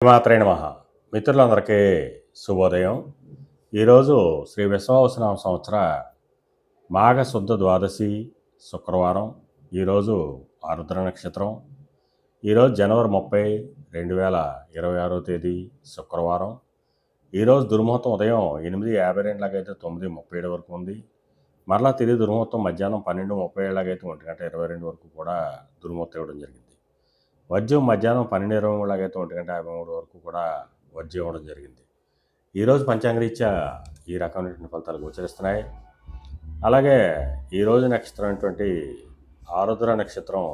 శ్రీమాత్రే నమః. మిత్రులందరికీ శుభోదయం. ఈరోజు శ్రీ విశ్వావసునామ సంవత్సర మాఘ శుద్ధ ద్వాదశి శుక్రవారం. ఈరోజు ఆరుద్ర నక్షత్రం. ఈరోజు జనవరి 30, 2026 తేదీ శుక్రవారం. ఈరోజు దుర్ముహూర్తం ఉదయం 8:52 లాగైతే 9:37 వరకు ఉంది. మరలా తిరిగి దుర్ముహూర్తం మధ్యాహ్నం 12:37 లాగైతే 1:22 వరకు కూడా దుర్ముహూర్తం ఇవ్వడం జరిగింది. వజ్యం మధ్యాహ్నం 12:23 లాగైతే 1:53 వరకు కూడా వజ్యం ఇవ్వడం జరిగింది. ఈరోజు పంచాంగరీత్యా ఈ రకమైనటువంటి ఫలితాలు గోచరిస్తున్నాయి. అలాగే ఈరోజు నక్షత్రం అయినటువంటి ఆరుద్ర నక్షత్రం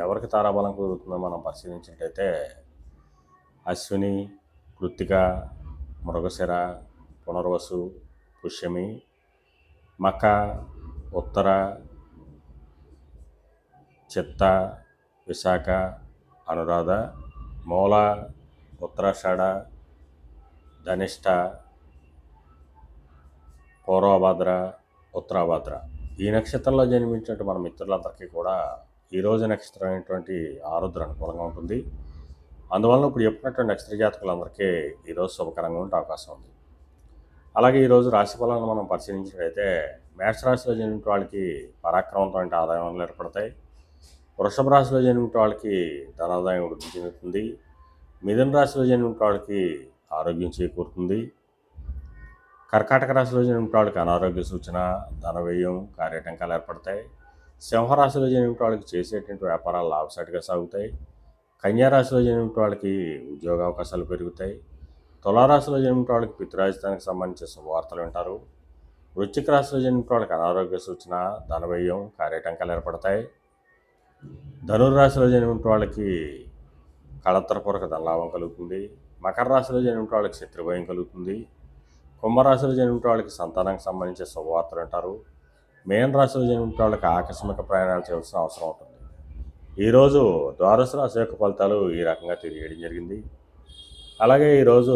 ఎవరికి తారాబలం కుదురుతుందో మనం పరిశీలించినట్టయితే అశ్విని, కృత్తిక, మృగశిర, పునర్వసు, పుష్యమి, మక, ఉత్తర, చిత్త, విశాఖ, అనురాధ, మూల, ఉత్తరాషాఢ, ధనిష్ట, పూర్వభద్ర, ఉత్తరాభద్ర ఈ నక్షత్రంలో జన్మించినటువంటి మన మిత్రులందరికీ కూడా ఈరోజు నక్షత్రం అయినటువంటి ఆరుద్ర అనుకూలంగా ఉంటుంది. అందువలన ఇప్పుడు చెప్పినటువంటి నక్షత్ర జాతకులందరికీ ఈరోజు శుభకరంగా ఉండే అవకాశం ఉంది. అలాగే ఈరోజు రాశి ఫలాలను మనం పరిశీలించినట్లయితే మేషరాశిలో జన్మించిన వాళ్ళకి పరాక్రమంతో ఆదాయాలు ఏర్పడతాయి. వృషభ రాశిలో జన్మించిన వాళ్ళకి ధనాదాయం వృద్ధి చెందుతుంది. మిథున రాశిలో జన్మించిన వాళ్ళకి ఆరోగ్యం చేకూరుతుంది. కర్కాటక రాశిలో జన్మించిన వాళ్ళకి అనారోగ్య సూచన, ధన వ్యయం, కార్యటంకాలు ఏర్పడతాయి. సింహరాశిలో జన్మించిన వాళ్ళకి చేసేటువంటి వ్యాపారాలు లాభసాటిగా సాగుతాయి. కన్యారాశిలో జన్మించిన వాళ్ళకి ఉద్యోగ అవకాశాలు పెరుగుతాయి. తులారాశిలో జన్మించిన వాళ్ళకి పితృరాజధానికి సంబంధించిన శుభవార్తలు వింటారు. వృశ్చిక రాశిలో జన్మించిన వాళ్ళకి అనారోగ్య సూచన, ధన వ్యయం, కార్యటంకాలు ఏర్పడతాయి. ధనుర్రాశిలో జన్మించిన వాళ్ళకి కళత్రపూర్వక ధనలాభం కలుగుతుంది. మకర రాశిలో జన్మించిన వాళ్ళకి శత్రుభయం కలుగుతుంది. కుంభరాశిలో జన్మించిన వాళ్ళకి సంతానానికి సంబంధించిన శుభవార్తలు అంటారు. మేన రాశిలో జన్మించిన వాళ్ళకి ఆకస్మిక ప్రయాణాలు చేయాల్సిన అవసరం ఉంటుంది. ఈరోజు ద్వాదశ రాశి యొక్క ఫలితాలు ఈ రకంగా తెలియడం జరిగింది. అలాగే ఈరోజు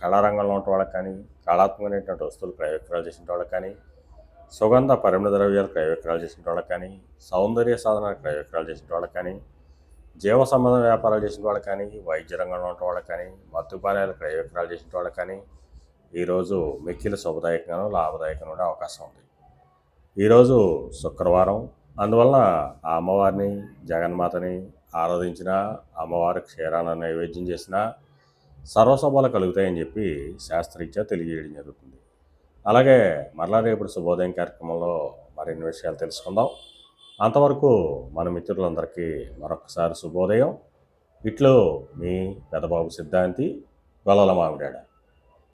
కళారంగంలో ఉన్న వాళ్ళకి కానీ, కళాత్మకమైనటువంటి వస్తువులు క్రయ విక్రయాలు చేసిన వాళ్ళకి కానీ, సుగంధ పరిమళ ద్రవ్యాలు క్రయ విక్రయాలు చేసిన వాళ్ళకి కానీ, సౌందర్య సాధన క్రయ విక్రయాలు చేసిన వాళ్ళకి కానీ, జీవ సంబంధ వ్యాపారాలు చేసిన వాళ్ళకి కానీ, వైద్య రంగంలో ఉన్న వాళ్ళకి కానీ, మత్తుపానీయాలు క్రయ విక్రయాలు చేసిన వాళ్ళకి కానీ ఈరోజు మిక్కిలి శుభదాయకంగాను లాభదాయకంగా ఉండే అవకాశం ఉంది. ఈరోజు శుక్రవారం. అందువలన ఆ అమ్మవారిని, జగన్మాతని ఆరాధించిన, అమ్మవారి క్షీరాన్ని నైవేద్యం చేసిన సర్వశుభాలు కలుగుతాయని చెప్పి శాస్త్రరీత్యా తెలియజేయడం జరుగుతుంది. అలాగే మరలా రేపు శుభోదయం కార్యక్రమంలో మరిన్ని విషయాలు తెలుసుకుందాం. అంతవరకు మన మిత్రులందరికీ మరొకసారి శుభోదయం. ఇట్లో మీ పెదబాబు సిద్ధాంతి, గొల్లల మామిడాడ.